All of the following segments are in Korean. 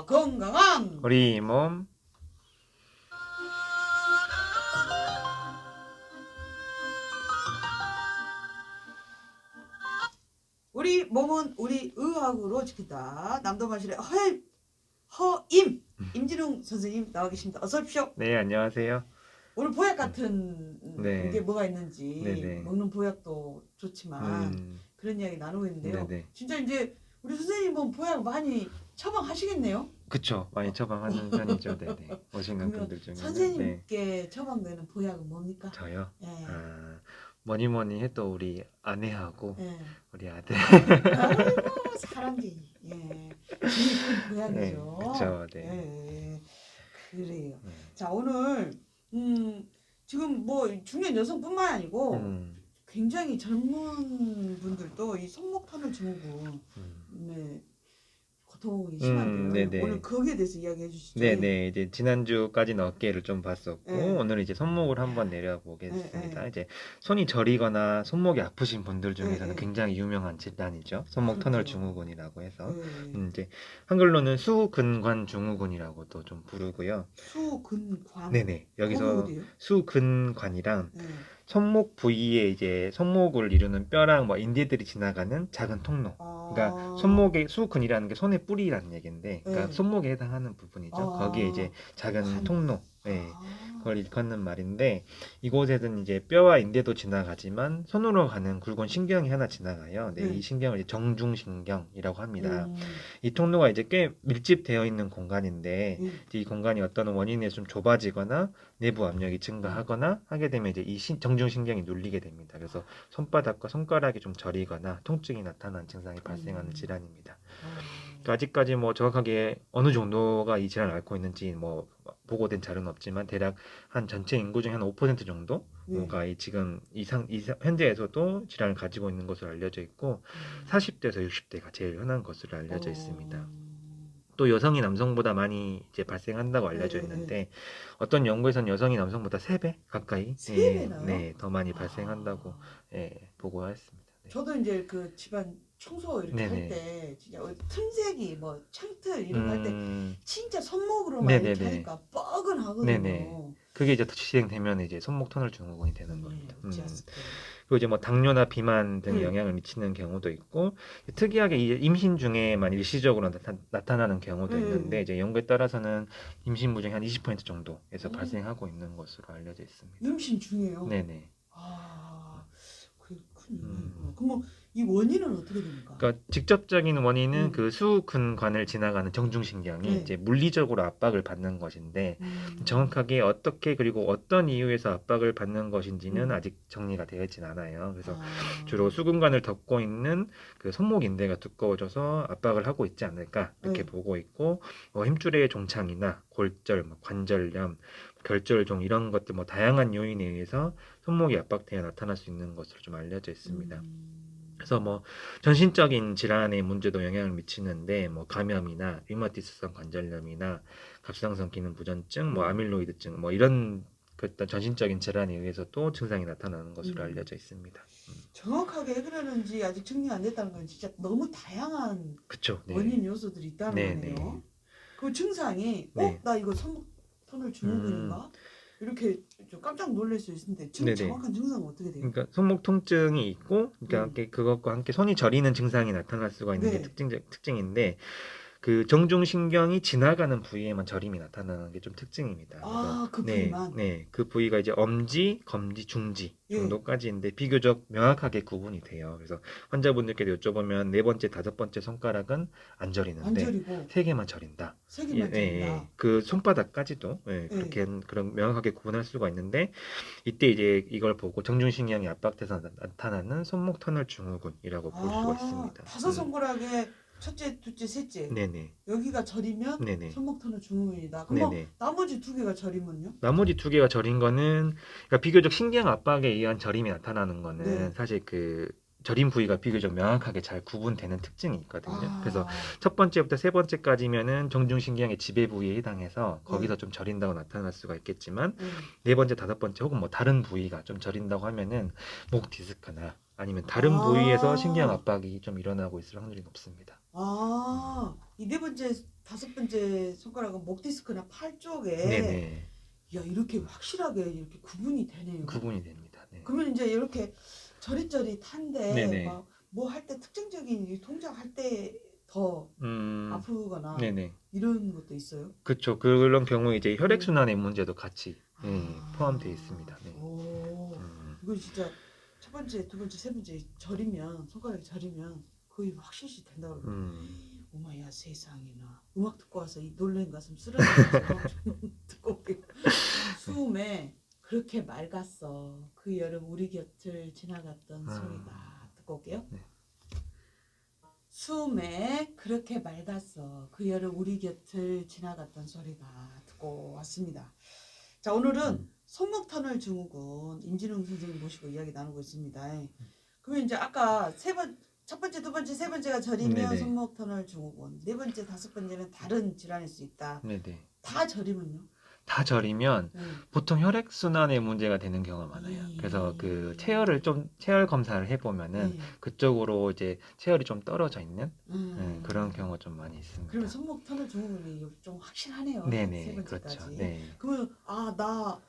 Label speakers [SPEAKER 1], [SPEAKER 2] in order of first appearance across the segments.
[SPEAKER 1] 건강한
[SPEAKER 2] 우리 몸.
[SPEAKER 1] 우리 몸은 우리 의학으로 지킨다. 남도마실의 허임 임진웅 선생님 나와 계십니다. 어서 오십시오.
[SPEAKER 2] 네, 안녕하세요.
[SPEAKER 1] 오늘 보약 같은
[SPEAKER 2] 네.
[SPEAKER 1] 게 뭐가 있는지
[SPEAKER 2] 네네.
[SPEAKER 1] 먹는 보약도 좋지만 그런 이야기 나누고 있는데요.
[SPEAKER 2] 네네.
[SPEAKER 1] 진짜 이제 우리 선생님은 보약 많이 처방하시겠네요.
[SPEAKER 2] 그쵸. 많이 처방하는 편이죠. 네네. 오시는
[SPEAKER 1] 그러면
[SPEAKER 2] 분들 중에는. 네.
[SPEAKER 1] 선생님께 처방되는 보약은 뭡니까?
[SPEAKER 2] 저요?
[SPEAKER 1] 예.
[SPEAKER 2] 뭐니 뭐니 해도 우리 아내하고
[SPEAKER 1] 예.
[SPEAKER 2] 우리 아들.
[SPEAKER 1] 아이고 사랑쟁이. 예. 제일 큰 보약이죠.
[SPEAKER 2] 네, 그쵸. 네.
[SPEAKER 1] 예, 예. 그래요.
[SPEAKER 2] 네.
[SPEAKER 1] 자 오늘 지금 뭐 중년 여성뿐만 아니고 굉장히 젊은 분들도 이 손목터널 증후군 네, 고통이 심한데요.
[SPEAKER 2] 네네.
[SPEAKER 1] 오늘 거기에 대해서 이야기해 주시죠.
[SPEAKER 2] 네네. 이제 지난주까지는 어깨를 좀 봤었고,
[SPEAKER 1] 네.
[SPEAKER 2] 오늘 이제 손목을 한번 내려보겠습니다.
[SPEAKER 1] 네.
[SPEAKER 2] 이제 손이 저리거나 손목이 아프신 분들 중에서는
[SPEAKER 1] 네.
[SPEAKER 2] 굉장히 유명한 질환이죠. 손목 터널
[SPEAKER 1] 그렇죠.
[SPEAKER 2] 증후군이라고 해서.
[SPEAKER 1] 네.
[SPEAKER 2] 이제 한글로는 수근관 증후군이라고도 좀 부르고요.
[SPEAKER 1] 수근관.
[SPEAKER 2] 네네. 여기서
[SPEAKER 1] 거기 어디예요?
[SPEAKER 2] 수근관이랑
[SPEAKER 1] 네.
[SPEAKER 2] 손목 부위에 이제 손목을 이루는 뼈랑 뭐 인대들이 지나가는 작은 통로. 그러니까 손목의 수근이라는 게 손의 뿌리라는 얘기인데, 그러니까
[SPEAKER 1] 네.
[SPEAKER 2] 손목에 해당하는 부분이죠. 거기에 이제 작은
[SPEAKER 1] 관.
[SPEAKER 2] 통로. 네. 그걸 일컫는 말인데, 이곳에는 이제 뼈와 인대도 지나가지만 손으로 가는 굵은 신경이 하나 지나가요. 네,
[SPEAKER 1] 네.
[SPEAKER 2] 이 신경을 이제 정중신경이라고 합니다. 이 통로가 이제 꽤 밀집되어 있는 공간인데, 이제 이 공간이 어떤 원인에 좀 좁아지거나 내부 압력이 증가하거나 하게 되면 이제 이 정중신경이 눌리게 됩니다. 그래서 손바닥과 손가락이 좀 저리거나 통증이 나타나는 증상이 발생하는 질환입니다. 그러니까 아직까지 뭐 정확하게 어느 정도가 이 질환을 앓고 있는지 뭐 보고된 자료는 없지만 대략 한 전체 인구 중에 한 5% 정도가 지금 현재에서도 질환을 가지고 있는 것으로 알려져 있고 40대에서 60대가 제일 흔한 것으로 알려져 있습니다. 또 여성이 남성보다 많이 이제 발생한다고 알려져 있는데 어떤 연구에서는 여성이 남성보다 3배 가까이
[SPEAKER 1] 3배나요?
[SPEAKER 2] 네, 더 많이 발생한다고 보고했습니다. 네.
[SPEAKER 1] 저도 이제 그 집안 청소 이렇게 할 때 진짜 틈새기 뭐 창틀 이런 거 할 때 진짜 손목으로만 이렇게 하니까 뻐근하거든요.
[SPEAKER 2] 네네. 그게 이제 진행되면 이제 손목 터널 증후군이 되는 겁니다.
[SPEAKER 1] 어찌
[SPEAKER 2] 그리고 이제 뭐 당뇨나 비만 등에 영향을 미치는 경우도 있고 특이하게 이 임신 중에만 일시적으로 나타나는 경우도 있는데 이제 연구에 따라서는 임신부 중에 한 20% 정도에서 발생하고 있는 것으로 알려져 있습니다.
[SPEAKER 1] 임신 중에요?
[SPEAKER 2] 네네.
[SPEAKER 1] 그렇군요. 그럼 이 원인은 어떻게 됩니까?
[SPEAKER 2] 그러니까 직접적인 원인은 그 수근관을 지나가는 정중신경이 이제 물리적으로 압박을 받는 것인데 정확하게 어떻게 그리고 어떤 이유에서 압박을 받는 것인지는 아직 정리가 되어 있진 않아요. 그래서 주로 수근관을 덮고 있는 그 손목 인대가 두꺼워져서 압박을 하고 있지 않을까 이렇게 보고 있고 힘줄의 종창이나 골절, 관절염, 결절종 이런 것들 뭐 다양한 요인에 의해서 손목이 압박되어 나타날 수 있는 것으로 좀 알려져 있습니다. 그래서 뭐 전신적인 질환에 문제도 영향을 미치는데 뭐 감염이나 류마티스성 관절염이나 갑상선 기능 부전증, 뭐 아밀로이드증 뭐 이런 어떤 전신적인 질환에 의해서도 증상이 나타나는 것으로 알려져 있습니다.
[SPEAKER 1] 정확하게 왜 그러는지 아직 정리 안 됐다는 건 진짜 너무 다양한
[SPEAKER 2] 그쵸, 네.
[SPEAKER 1] 원인 요소들이 있다는 거네요. 그 증상이 나 이거 손목 터널 증후군인가? 이렇게 좀 깜짝 놀랄 수 있는데 정확한 증상은 어떻게 돼요?
[SPEAKER 2] 그러니까 손목 통증이 있고 그러니까 그것과 함께 손이 저리는 증상이 나타날 수가 있는 게 특징인데 그 정중신경이 지나가는 부위에만 저림이 나타나는 게 좀 특징입니다.
[SPEAKER 1] 그 부위만?
[SPEAKER 2] 네, 그 부위가 이제 엄지, 검지, 중지 정도까지인데 비교적 명확하게 구분이 돼요. 그래서 환자분들께도 여쭤보면 4번째, 5번째 손가락은 안 저리는데 3개만 저린다.
[SPEAKER 1] 3개만 저린다.
[SPEAKER 2] 그 손바닥까지도 그렇게 그런 명확하게 구분할 수가 있는데 이때 이제 이걸 보고 정중신경이 압박돼서 나타나는 손목 터널 증후군이라고 볼 수가 있습니다.
[SPEAKER 1] 5손가락에 첫째, 둘째, 셋째. 여기가 저리면 손목 터널 증후군이다. 그럼 나머지 2개가 저리면요?
[SPEAKER 2] 나머지 2개가 저린 거는 그러니까 비교적 신경 압박에 의한 저림이 나타나는 거는 사실 그 저림 부위가 비교적 명확하게 잘 구분되는 특징이 있거든요. 그래서 첫 번째부터 3번째까지면은 정중신경의 지배 부위에 해당해서 거기서 좀 저린다고 나타날 수가 있겠지만 4번째, 5번째 혹은 뭐 다른 부위가 좀 저린다고 하면은 목 디스크나 아니면 다른 부위에서 신경 압박이 좀 일어나고 있을 확률이 높습니다.
[SPEAKER 1] 이 네 번째, 다섯 번째 손가락은 목 디스크나 팔 쪽에
[SPEAKER 2] 네네.
[SPEAKER 1] 야 이렇게 확실하게 이렇게 구분이 되네요.
[SPEAKER 2] 구분이 됩니다. 네.
[SPEAKER 1] 그러면 이제 이렇게 저릿저릿한데
[SPEAKER 2] 네네.
[SPEAKER 1] 막 뭐 할 때 특징적인 이 동작 할 때 더 아프거나
[SPEAKER 2] 네네.
[SPEAKER 1] 이런 것도 있어요?
[SPEAKER 2] 그쵸. 그런 경우에 이제 혈액순환의 문제도 같이 포함되어 있습니다. 네.
[SPEAKER 1] 오, 이거 진짜 첫 번째, 두 번째, 세 번째 저리면 손가락이 저리면 거의 확실시 된다고 그러거든요. 어머야 세상에나 음악 듣고 와서 이 놀란 가슴 쓰러지면서 듣고 올게요. 수음에 그렇게 맑았어 그 여름 우리 곁을 지나갔던 소리가 듣고 올게요.
[SPEAKER 2] 네.
[SPEAKER 1] 수음에 그렇게 맑았어 그 여름 우리 곁을 지나갔던 소리가 듣고 왔습니다. 자 오늘은 손목 터널 증후군 임진웅 선생님 모시고 이야기 나누고 있습니다. 그러면 이제 아까 첫 번째, 두 번째, 세 번째가 저리면
[SPEAKER 2] 네네.
[SPEAKER 1] 손목 터널 증후군, 네 번째, 다섯 번째는 다른 질환일 수 있다.
[SPEAKER 2] 네네.
[SPEAKER 1] 다 저리면요?
[SPEAKER 2] 다 저리면 보통 혈액순환에 문제가 되는 경우가 많아요. 그래서 그 체열 검사를 해보면은 그쪽으로 이제 체열이 좀 떨어져 있는 그런 경우가 좀 많이 있습니다.
[SPEAKER 1] 그러면 손목 터널 증후군이 좀 확실하네요.
[SPEAKER 2] 네네.
[SPEAKER 1] 세 번째까지.
[SPEAKER 2] 그렇죠. 네.
[SPEAKER 1] 그러면 나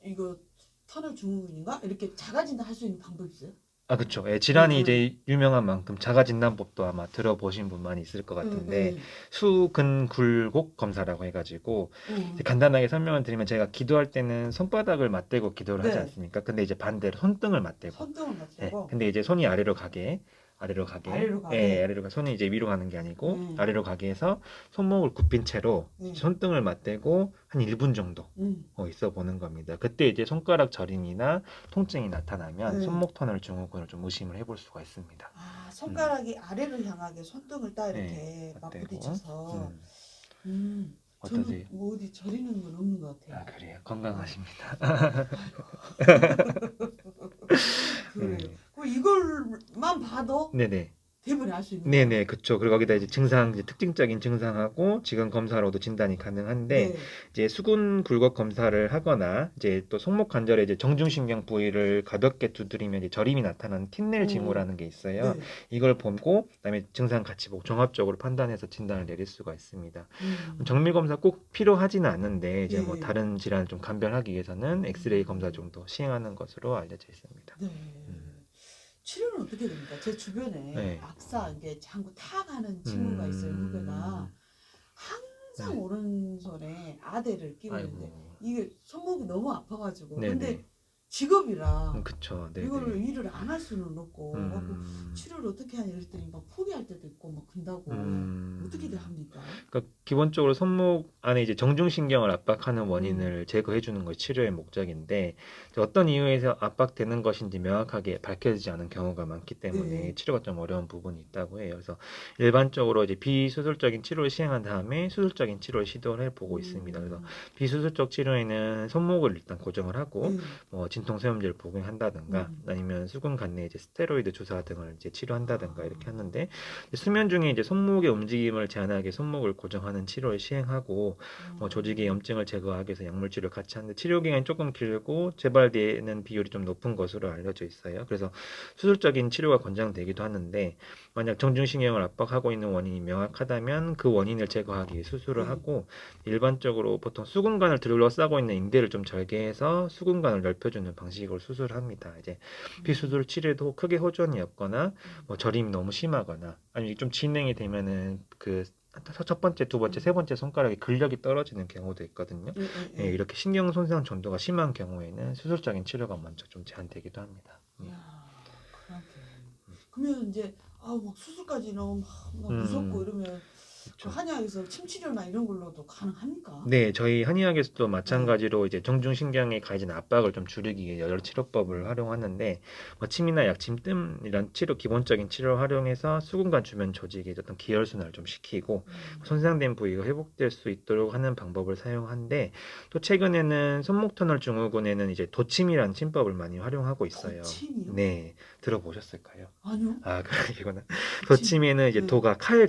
[SPEAKER 1] 이거 터널 증후군인가? 이렇게 자가 진단할 수 있는 방법이 있어요?
[SPEAKER 2] 그쵸. 질환이 이제 유명한 만큼 자가진단법도 아마 들어보신 분 많이 있을 것 같은데 수근굴곡 검사라고 해가지고 이제 간단하게 설명을 드리면 제가 기도할 때는 손바닥을 맞대고 기도를 하지 않습니까? 근데 이제 반대로 손등을 맞대고. 근데 이제 손이 아래로 가게. 아래로 가 손이 이제 위로 가는 게 아니고 아래로 가게 해서 손목을 굽힌 채로 손등을 맞대고 한 1분 정도 있어 보는 겁니다. 그때 이제 손가락 저림이나 통증이 나타나면 손목 터널 증후군을 좀 의심을 해볼 수가 있습니다.
[SPEAKER 1] 손가락이 아래로 향하게 손등을 딱 이렇게 맞부딪혀서 저는 뭐 어디 저리는 건 없는 것 같아요.
[SPEAKER 2] 그래요. 건강하십니다.
[SPEAKER 1] 그래요. 그럼 이걸만 봐도
[SPEAKER 2] 네네.
[SPEAKER 1] 대부분 알 수 있는
[SPEAKER 2] 네네, 그쵸. 그리고 거기다 이제 특징적인 증상하고 지금 검사로도 진단이 가능한데 이제 수근 굴곡 검사를 하거나 이제 또 손목 관절에 이제 정중신경 부위를 가볍게 두드리면 이제 저림이 나타나는 틴넬 징후라는 게 있어요. 이걸 보고 그다음에 증상 같이 보고 종합적으로 판단해서 진단을 내릴 수가 있습니다. 정밀 검사 꼭 필요하지는 않은데 이제 뭐 다른 질환을 좀 감별하기 위해서는 엑스레이 검사 정도 시행하는 것으로 알려져 있습니다.
[SPEAKER 1] 치료는 어떻게 됩니까? 제 주변에 악사 이게 자꾸 타가는 친구가 있어요. 후배가 항상 오른손에 아대를 끼고 있는데 이게 손목이 너무 아파가지고 근데 직업이라
[SPEAKER 2] 그쵸.
[SPEAKER 1] 이거를 일을 안 할 수는 없고 치료를 어떻게 하냐 이랬더니 막 포기할 때도 있고 막 근다고 어떻게 합니까?
[SPEAKER 2] 그러니까 기본적으로 손목 안에 이제 정중신경을 압박하는 원인을 제거해 주는 것이 치료의 목적인데 어떤 이유에서 압박되는 것인지 명확하게 밝혀지지 않은 경우가 많기 때문에 치료가 좀 어려운 부분이 있다고 해요. 그래서 일반적으로 이제 비수술적인 치료를 시행한 다음에 수술적인 치료를 시도를 해보고 있습니다. 그래서 비수술적 치료에는 손목을 일단 고정을 하고 뭐 진통소염제를 복용한다든가 아니면 수근 관내 이제 스테로이드 주사 등을 이제 치료한다든가 이렇게 하는데 수면 중에 이제 손목의 움직임을 제한하게 손목을 고정하는 치료를 시행하고 뭐 조직의 염증을 제거하기 위해서 약물 치료를 같이 하는데 치료 기간이 조금 길고 재발되는 비율이 좀 높은 것으로 알려져 있어요. 그래서 수술적인 치료가 권장되기도 하는데 만약 정중신경을 압박하고 있는 원인이 명확하다면 그 원인을 제거하기 위해 수술을 하고 일반적으로 보통 수근관을 둘러싸고 있는 인대를 좀 절개해서 수근관을 넓혀주는 방식으로 수술을 합니다. 이제 비수술 치료도 크게 호전이 없거나 뭐 저림이 너무 심하거나 아니면 좀 진행이 되면은 그 첫 번째, 두 번째, 세 번째 손가락에 근력이 떨어지는 경우도 있거든요. 이렇게 신경 손상 정도가 심한 경우에는 수술적인 치료가 먼저 좀 제한되기도 합니다.
[SPEAKER 1] 그러면 이제 막 수술까지 너무 무섭고 이러면 그 한의학에서 침치료나 이런 걸로도 가능합니까?
[SPEAKER 2] 네, 저희 한의학에서도 마찬가지로 이제 정중신경에 가해진 압박을 좀 줄이기 위해 여러 치료법을 활용하는데 뭐 침이나 약침, 뜸 이런 기본적인 치료를 활용해서 수근관 주변 조직의 어떤 기혈순환을 좀 시키고 손상된 부위가 회복될 수 있도록 하는 방법을 사용하는데 또 최근에는 손목 터널 증후군에는 이제 도침이라는 침법을 많이 활용하고 있어요.
[SPEAKER 1] 도침이요?
[SPEAKER 2] 네, 들어보셨을까요?
[SPEAKER 1] 아니요.
[SPEAKER 2] 그러시구나. 도침에는 이제 도가 칼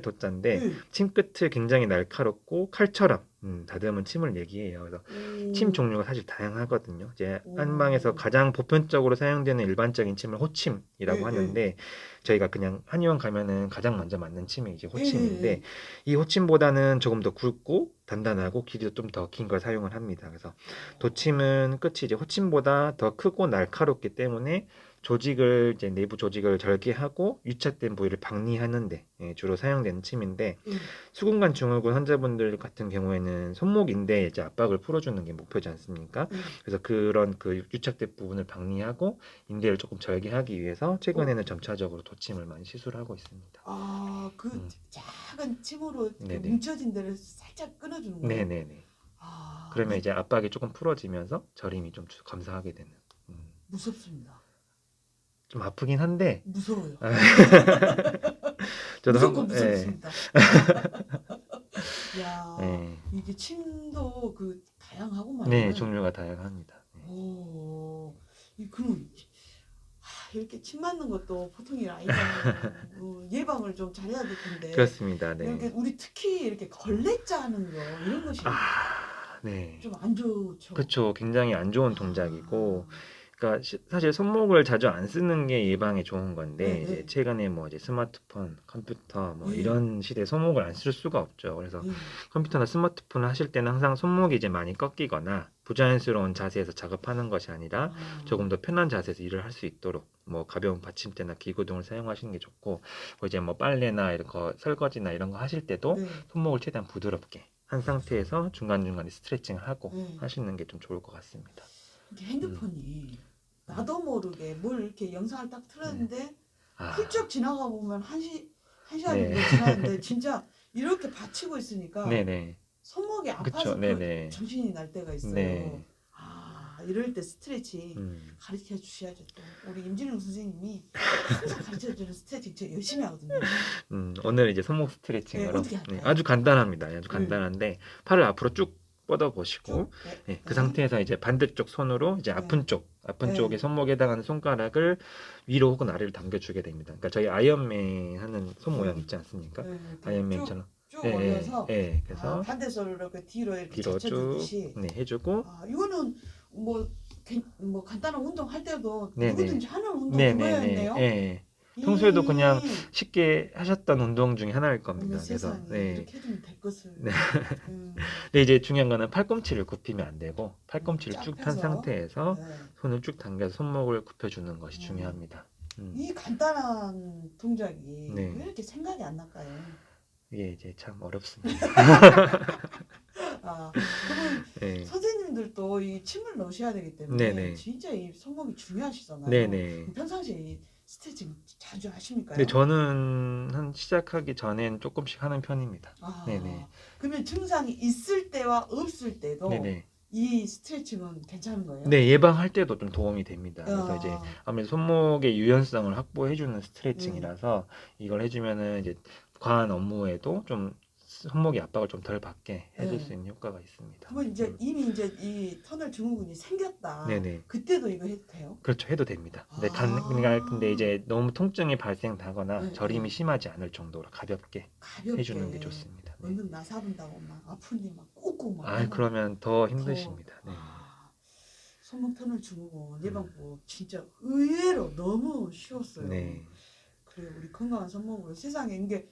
[SPEAKER 2] 도자인데 침 끝을 굉장히 날카롭고 칼처럼 다듬은 침을 얘기해요. 그래서
[SPEAKER 1] 오.
[SPEAKER 2] 침 종류가 사실 다양하거든요. 이제
[SPEAKER 1] 오.
[SPEAKER 2] 한방에서 가장 보편적으로 사용되는 일반적인 침을 호침이라고
[SPEAKER 1] 예,
[SPEAKER 2] 하는데 저희가 그냥 한의원 가면은 가장 먼저 맞는 침이 이제
[SPEAKER 1] 예,
[SPEAKER 2] 호침인데
[SPEAKER 1] 예.
[SPEAKER 2] 이 호침보다는 조금 더 굵고 단단하고 길이도 좀 더 긴 걸 사용을 합니다. 그래서 도침은 끝이 이제 호침보다 더 크고 날카롭기 때문에 조직을 이제 내부 조직을 절개하고 유착된 부위를 박리하는데 주로 사용되는 침인데
[SPEAKER 1] 예.
[SPEAKER 2] 수근관 증후군 환자분들 같은 경우에는 손목인대에 이제 압박을 풀어주는 게 목표지 않습니까?
[SPEAKER 1] 예.
[SPEAKER 2] 그래서 그런 그 유착된 부분을 박리하고 인대를 조금 절개하기 위해서 최근에는 점차적으로 도침을 많이 시술하고 있습니다.
[SPEAKER 1] 아, 그
[SPEAKER 2] 음.
[SPEAKER 1] 작은 침으로 그
[SPEAKER 2] 네네.
[SPEAKER 1] 뭉쳐진 데를 살짝 끊어주는 거예요.
[SPEAKER 2] 네네네.
[SPEAKER 1] 아,
[SPEAKER 2] 그러면 이제 압박이 조금 풀어지면서 저림이 좀 감소하게 되는.
[SPEAKER 1] 무섭습니다.
[SPEAKER 2] 좀 아프긴 한데
[SPEAKER 1] 무서워요.
[SPEAKER 2] 저도
[SPEAKER 1] 무섭고
[SPEAKER 2] 한번
[SPEAKER 1] 무섭습니다. 야,
[SPEAKER 2] 예.
[SPEAKER 1] 이게 침도 그 다양하구만요.
[SPEAKER 2] 네, 종류가 다양합니다. 네.
[SPEAKER 1] 오, 그럼 이렇게 침 맞는 것도 보통이 아니잖아요. 예방을 좀 잘해야 될 텐데.
[SPEAKER 2] 그렇습니다.
[SPEAKER 1] 이렇게
[SPEAKER 2] 네.
[SPEAKER 1] 우리 특히 이렇게 걸레짜 하는 거 이런 것이
[SPEAKER 2] 네.
[SPEAKER 1] 좀 안 좋죠.
[SPEAKER 2] 그렇죠. 굉장히 안 좋은 동작이고, 그러니까 사실 손목을 자주 안 쓰는 게 예방에 좋은 건데
[SPEAKER 1] 네,
[SPEAKER 2] 이제
[SPEAKER 1] 네.
[SPEAKER 2] 최근에 뭐 이제 스마트폰, 컴퓨터 뭐
[SPEAKER 1] 네.
[SPEAKER 2] 이런 시대에 손목을 안 쓸 수가 없죠. 그래서
[SPEAKER 1] 네.
[SPEAKER 2] 컴퓨터나 스마트폰을 하실 때는 항상 손목이 이제 많이 꺾이거나 부자연스러운 자세에서 작업하는 것이 아니라 조금 더 편한 자세에서 일을 할 수 있도록 뭐 가벼운 받침대나 기구 등을 사용하시는 게 좋고 이제 뭐 빨래나 이런 거 설거지나 이런 거 하실 때도
[SPEAKER 1] 네.
[SPEAKER 2] 손목을 최대한 부드럽게 한 상태에서 중간중간에 스트레칭을 하고
[SPEAKER 1] 네.
[SPEAKER 2] 하시는 게 좀 좋을 것 같습니다.
[SPEAKER 1] 이게 핸드폰이 나도 모르게 뭘 이렇게 영상을 딱 틀었는데
[SPEAKER 2] 아,
[SPEAKER 1] 훌쩍 지나가 보면 한 시간이
[SPEAKER 2] 네.
[SPEAKER 1] 뭐 지났는데 진짜 이렇게 받치고 있으니까
[SPEAKER 2] 네네.
[SPEAKER 1] 손목이
[SPEAKER 2] 그쵸,
[SPEAKER 1] 아파서
[SPEAKER 2] 네네.
[SPEAKER 1] 정신이 날 때가 있어요.
[SPEAKER 2] 네.
[SPEAKER 1] 아, 이럴 때 스트레칭 가르쳐 주셔야죠. 또 우리 임진웅 선생님이 항상 가르쳐 주는 스트레칭 저 열심히 하거든요.
[SPEAKER 2] 오늘 이제 손목
[SPEAKER 1] 네,
[SPEAKER 2] 스트레칭으로
[SPEAKER 1] 어떻게 할까요?
[SPEAKER 2] 아주 간단합니다. 아주
[SPEAKER 1] 네.
[SPEAKER 2] 간단한데 팔을 앞으로 쭉 뻗어 보시고
[SPEAKER 1] 쭉. 네.
[SPEAKER 2] 그
[SPEAKER 1] 네.
[SPEAKER 2] 상태에서 이제 반대쪽 손으로 이제 아픈
[SPEAKER 1] 네.
[SPEAKER 2] 쪽에 손목에 해당하는 손가락을 위로 혹은 아래로 당겨주게 됩니다. 그러니까 저희 아이언맨 하는 손 모양 있지 않습니까?
[SPEAKER 1] 네, 이렇게
[SPEAKER 2] 아이언맨처럼.
[SPEAKER 1] 쭉 올려서
[SPEAKER 2] 그래서
[SPEAKER 1] 반대손으로 이렇게 뒤로 이렇게
[SPEAKER 2] 뒤로 쭉
[SPEAKER 1] 젖혀주듯이.
[SPEAKER 2] 해주고
[SPEAKER 1] 이거는 뭐, 뭐 간단한 운동 할 때도
[SPEAKER 2] 네네.
[SPEAKER 1] 누구든지 하는 운동
[SPEAKER 2] 네네네.
[SPEAKER 1] 그거였네요.
[SPEAKER 2] 예. 평소에도 그냥 쉽게 하셨던 운동 중에 하나일
[SPEAKER 1] 어머
[SPEAKER 2] 겁니다. 그래서
[SPEAKER 1] 세상에 이렇게 해주면 될 것을.
[SPEAKER 2] 네.
[SPEAKER 1] 음,
[SPEAKER 2] 근데 이제 중요한 거는 팔꿈치를 굽히면 안 되고 팔꿈치를 쭉 편
[SPEAKER 1] 펴서.
[SPEAKER 2] 상태에서
[SPEAKER 1] 네.
[SPEAKER 2] 손을 쭉 당겨서 손목을 굽혀주는 것이 중요합니다.
[SPEAKER 1] 이 간단한 동작이
[SPEAKER 2] 네.
[SPEAKER 1] 왜 이렇게 생각이 안 날까요?
[SPEAKER 2] 이게 이제 참 어렵습니다.
[SPEAKER 1] 그러면
[SPEAKER 2] 네.
[SPEAKER 1] 선생님들도 이 침을 넣으셔야 되기 때문에
[SPEAKER 2] 네네.
[SPEAKER 1] 진짜 이 손목이 중요하시잖아요.
[SPEAKER 2] 네네.
[SPEAKER 1] 평상시에 이 스트레칭 자주 하십니까?
[SPEAKER 2] 근데 저는 한 시작하기 전엔 조금씩 하는 편입니다. 네네.
[SPEAKER 1] 그러면 증상이 있을 때와 없을 때도
[SPEAKER 2] 네네.
[SPEAKER 1] 이 스트레칭은 괜찮은 거예요?
[SPEAKER 2] 네, 예방할 때도 좀 도움이 됩니다. 그래서 이제
[SPEAKER 1] 아,
[SPEAKER 2] 아무래도 손목의 유연성을 확보해주는 스트레칭이라서 이걸 해주면은 이제 과한 업무에도 좀 손목의 압박을 좀 덜 받게 해줄 수 있는 효과가 있습니다.
[SPEAKER 1] 그러면 이제 이미 이제 이 터널 증후군이 생겼다.
[SPEAKER 2] 네네.
[SPEAKER 1] 그때도 이거 해도 돼요?
[SPEAKER 2] 그렇죠. 해도 됩니다. 근데
[SPEAKER 1] 아.
[SPEAKER 2] 근데 이제 너무 통증이 발생하거나
[SPEAKER 1] 네,
[SPEAKER 2] 저림이
[SPEAKER 1] 네.
[SPEAKER 2] 심하지 않을 정도로 가볍게
[SPEAKER 1] 가볍게
[SPEAKER 2] 해주는 게 좋습니다. 네.
[SPEAKER 1] 은근 나사분다고 막 아픈데 막 꾹꾹 막
[SPEAKER 2] 아,
[SPEAKER 1] 하면
[SPEAKER 2] 그러면 더 힘드십니다. 네.
[SPEAKER 1] 손목 터널 증후군 예방법 진짜 의외로 너무 쉬웠어요.
[SPEAKER 2] 네.
[SPEAKER 1] 그래 우리 건강한 손목으로 세상에 이게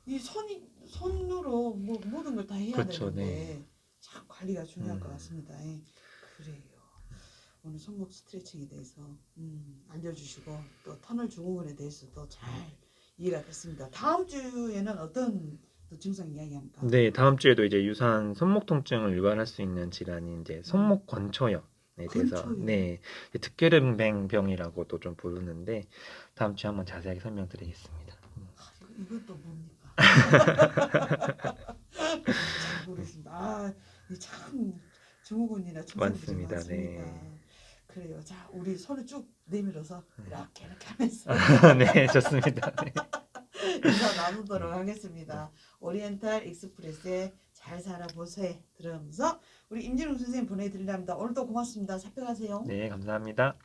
[SPEAKER 1] 이 손으로 뭐 모든 걸 다 해야
[SPEAKER 2] 그렇죠,
[SPEAKER 1] 되는데 참 관리가 중요할 것
[SPEAKER 2] 음.
[SPEAKER 1] 같습니다. 그래요. 오늘 손목 스트레칭에 대해서 알려주시고 또 터널 증후군에 대해서도 잘 이해가 됐습니다. 다음 주에는 어떤 또 증상 이야기합니까?
[SPEAKER 2] 네, 다음 주에도 이제 유사한 손목 통증을 유발할 수 있는 질환인 이제 손목 건초염에 대해서
[SPEAKER 1] 건초염?
[SPEAKER 2] 네, 득게름뱅병이라고도 좀 부르는데 다음 주에 한번 자세하게 설명드리겠습니다.
[SPEAKER 1] 이건 또 뭡니까? 잘 모르겠습니다. 참 증후군이나 증상들이
[SPEAKER 2] 많습니다.
[SPEAKER 1] 많습니다.
[SPEAKER 2] 네.
[SPEAKER 1] 그래요. 자, 우리 손을 쭉 내밀어서 이렇게 하면서
[SPEAKER 2] 네, 좋습니다. 네.
[SPEAKER 1] 인사 나누도록 하겠습니다. 오리엔탈 익스프레스에 잘 살아보세요 들으면서 우리 임진웅 선생님 보내드리랍니다. 오늘도 고맙습니다. 살펴가세요.
[SPEAKER 2] 네, 감사합니다.